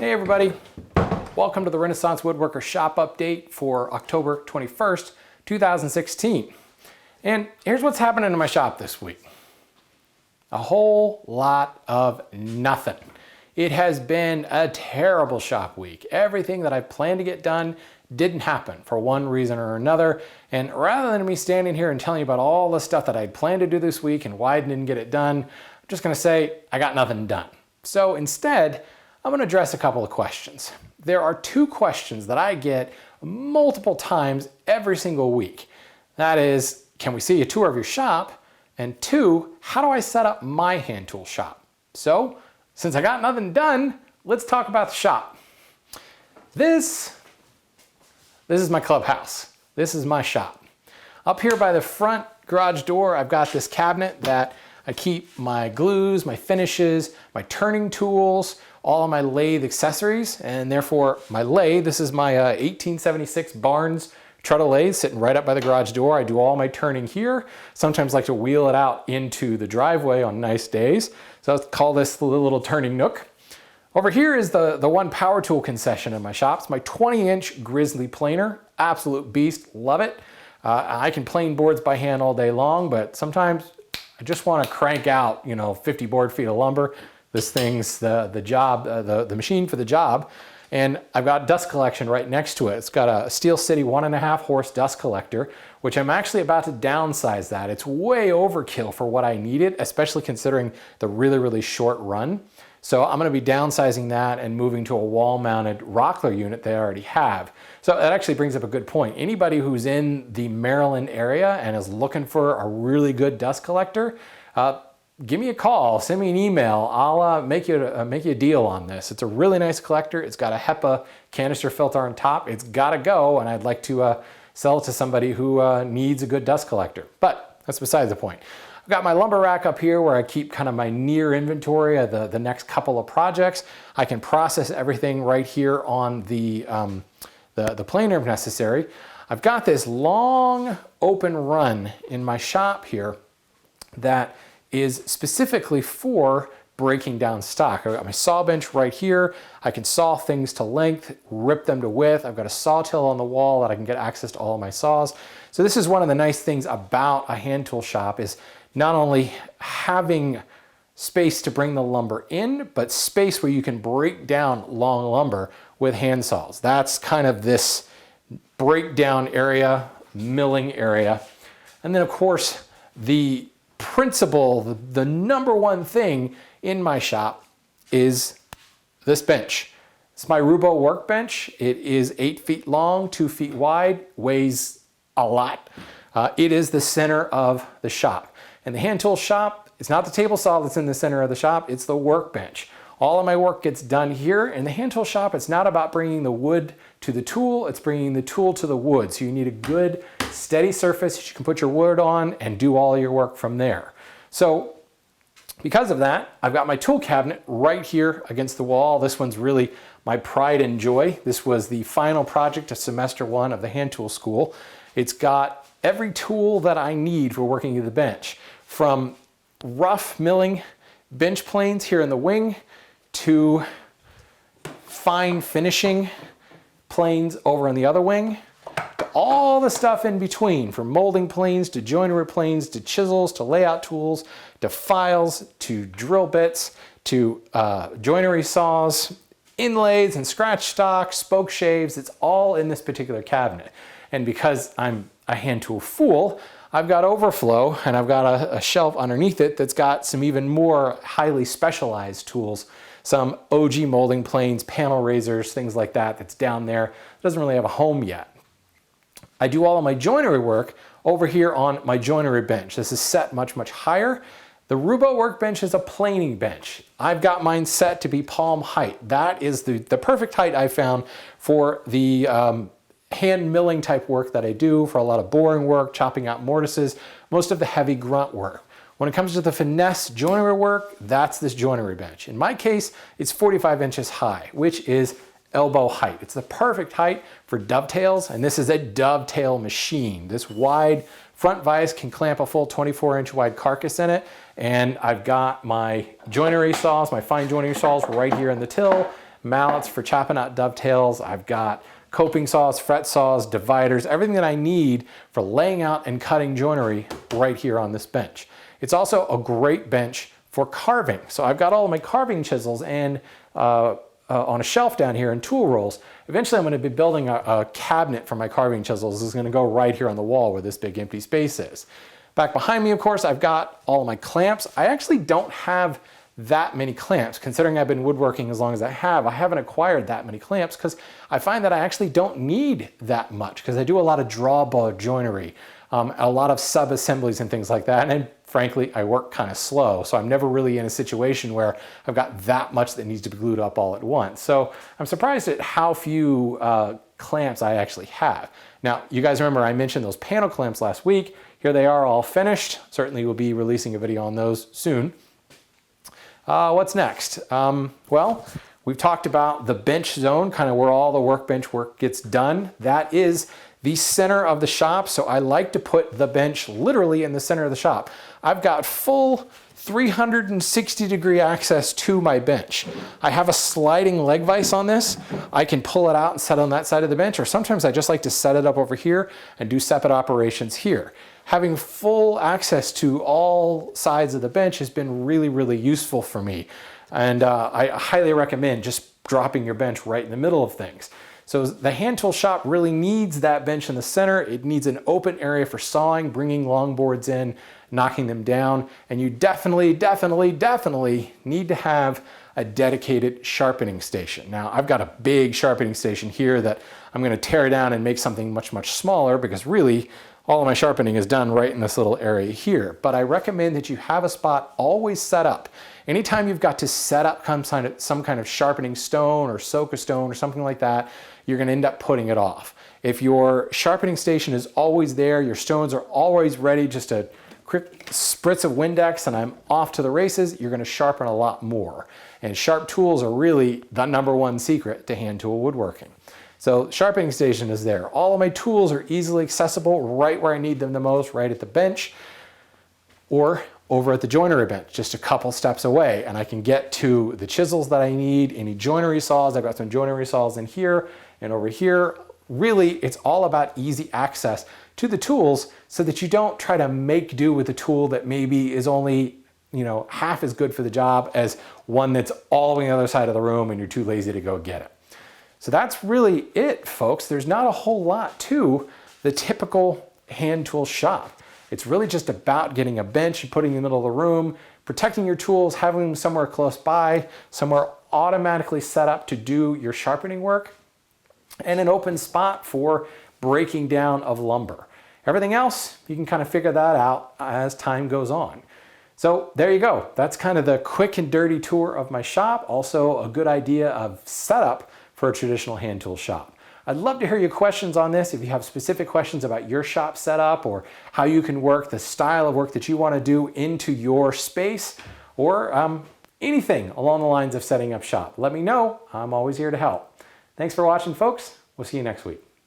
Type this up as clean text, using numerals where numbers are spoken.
Hey everybody, welcome to the Renaissance Woodworker Shop Update for October 21st, 2016. And here's what's happening in my shop this week. A whole lot of nothing. It has been a terrible shop week. Everything that I planned to get done didn't happen for one reason or another. And rather than me standing here and telling you about all the stuff that I'd planned to do this week and why I didn't get it done, I'm just gonna say I got nothing done. So instead, I'm going to address a couple of questions. There are two questions that I get multiple times every single week. That is, can we see a tour of your shop? And two, how do I set up my hand tool shop? So, since I got nothing done, let's talk about the shop. This is my clubhouse. This is my shop. Up here by the front garage door, I've got this cabinet that I keep my glues, my finishes, my turning tools, all of my lathe accessories, and therefore my lathe, this is my 1876 Barnes treadle lathe sitting right up by the garage door. I do all my turning here. Sometimes like to wheel it out into the driveway on nice days. So I'll call this the little turning nook. Over here is the one power tool concession in my shop. It's my 20-inch Grizzly planer, absolute beast, love it. I can plane boards by hand all day long, but sometimes I just want to crank out, 50 board feet of lumber. This thing's the machine for the job. And I've got dust collection right next to it. It's got a Steel City 1.5 horse dust collector, which I'm actually about to downsize that. It's way overkill for what I needed, especially considering the really, really short run. So I'm going to be downsizing that and moving to a wall-mounted Rockler unit that I already have. So that actually brings up a good point. Anybody who's in the Maryland area and is looking for a really good dust collector, give me a call, send me an email. I'll make you a deal on this. It's a really nice collector. It's got a HEPA canister filter on top. It's got to go, and I'd like to sell it to somebody who needs a good dust collector. But that's besides the point. I've got my lumber rack up here where I keep kind of my near inventory of the next couple of projects. I can process everything right here on the planer if necessary. I've got this long open run in my shop here that is specifically for breaking down stock. I've got my saw bench right here. I can saw things to length, rip them to width. I've got a sawtill on the wall that I can get access to all of my saws. So this is one of the nice things about a hand tool shop is not only having space to bring the lumber in, but space where you can break down long lumber with hand saws. That's kind of this breakdown area, milling area. And then of course, the principle, the number one thing in my shop is this bench. It's my Rubo workbench. It is 8 feet long, 2 feet wide, weighs a lot. It is the center of the shop. And the hand tool shop, it's not the table saw that's in the center of the shop, it's the workbench. All of my work gets done here. In the hand tool shop, it's not about bringing the wood to the tool, it's bringing the tool to the wood. So you need a good, steady surface that you can put your wood on and do all your work from there. So because of that, I've got my tool cabinet right here against the wall. This one's really my pride and joy. This was the final project of semester 1 of the hand tool school. It's got every tool that I need for working at the bench, from rough milling bench planes here in the wing to fine finishing planes over in the other wing, to all the stuff in between, from molding planes to joinery planes to chisels to layout tools to files to drill bits to joinery saws, inlays and scratch stock, spoke shaves. It's all in this particular cabinet. And because I'm a hand tool fool, I've got overflow and I've got a shelf underneath it that's got some even more highly specialized tools, some OG molding planes, panel razors, things like that that's down there. It doesn't really have a home yet. I do all of my joinery work over here on my joinery bench. This is set much, much higher. The Rubo workbench is a planing bench. I've got mine set to be palm height. That is the perfect height I found for the hand milling type work that I do, for a lot of boring work, chopping out mortises, most of the heavy grunt work. When it comes to the finesse joinery work, that's this joinery bench. In my case, it's 45 inches high, which is elbow height. It's the perfect height for dovetails, and this is a dovetail machine. This wide front vise can clamp a full 24-inch wide carcass in it, and I've got my joinery saws, my fine joinery saws right here in the till, mallets for chopping out dovetails. I've got coping saws, fret saws, dividers, everything that I need for laying out and cutting joinery right here on this bench. It's also a great bench for carving. So I've got all of my carving chisels and on a shelf down here and tool rolls. Eventually I'm going to be building a cabinet for my carving chisels. This is going to go right here on the wall where this big empty space is. Back behind me, of course, I've got all of my clamps. I actually don't have that many clamps. Considering I've been woodworking as long as I haven't acquired that many clamps because I find that I actually don't need that much because I do a lot of drawbar joinery, a lot of sub-assemblies and things like that. And frankly, I work kind of slow, so I'm never really in a situation where I've got that much that needs to be glued up all at once. So I'm surprised at how few clamps I actually have. Now, you guys remember I mentioned those panel clamps last week. Here they are all finished. Certainly we'll be releasing a video on those soon. What's next? Well, we've talked about the bench zone, kind of where all the workbench work gets done. That is the center of the shop, so I like to put the bench literally in the center of the shop. I've got full 360-degree access to my bench. I have a sliding leg vise on this. I can pull it out and set it on that side of the bench, or sometimes I just like to set it up over here and do separate operations here. Having full access to all sides of the bench has been really, really useful for me. And I highly recommend just dropping your bench right in the middle of things. So the hand tool shop really needs that bench in the center. It needs an open area for sawing, bringing longboards in, knocking them down. And you definitely need to have a dedicated sharpening station. Now, I've got a big sharpening station here that I'm going to tear down and make something much, much smaller because really all of my sharpening is done right in this little area here. But I recommend that you have a spot always set up. Anytime you've got to set up some kind of sharpening stone or soak a stone or something like that, you're going to end up putting it off. If your sharpening station is always there, your stones are always ready, just a quick spritz of Windex and I'm off to the races, you're going to sharpen a lot more. And sharp tools are really the #1 secret to hand tool woodworking. So sharpening station is there. All of my tools are easily accessible right where I need them the most, right at the bench or over at the joinery bench, just a couple steps away. And I can get to the chisels that I need, any joinery saws. I've got some joinery saws in here and over here. Really, it's all about easy access to the tools so that you don't try to make do with a tool that maybe is only, half as good for the job as one that's all on the other side of the room and you're too lazy to go get it. So that's really it, folks. There's not a whole lot to the typical hand tool shop. It's really just about getting a bench and putting it in the middle of the room, protecting your tools, having them somewhere close by, somewhere automatically set up to do your sharpening work, and an open spot for breaking down of lumber. Everything else, you can kind of figure that out as time goes on. So there you go. That's kind of the quick and dirty tour of my shop. Also a good idea of setup for a traditional hand tool shop. I'd love to hear your questions on this. If you have specific questions about your shop setup or how you can work the style of work that you want to do into your space or anything along the lines of setting up shop, let me know. I'm always here to help. Thanks for watching, folks. We'll see you next week.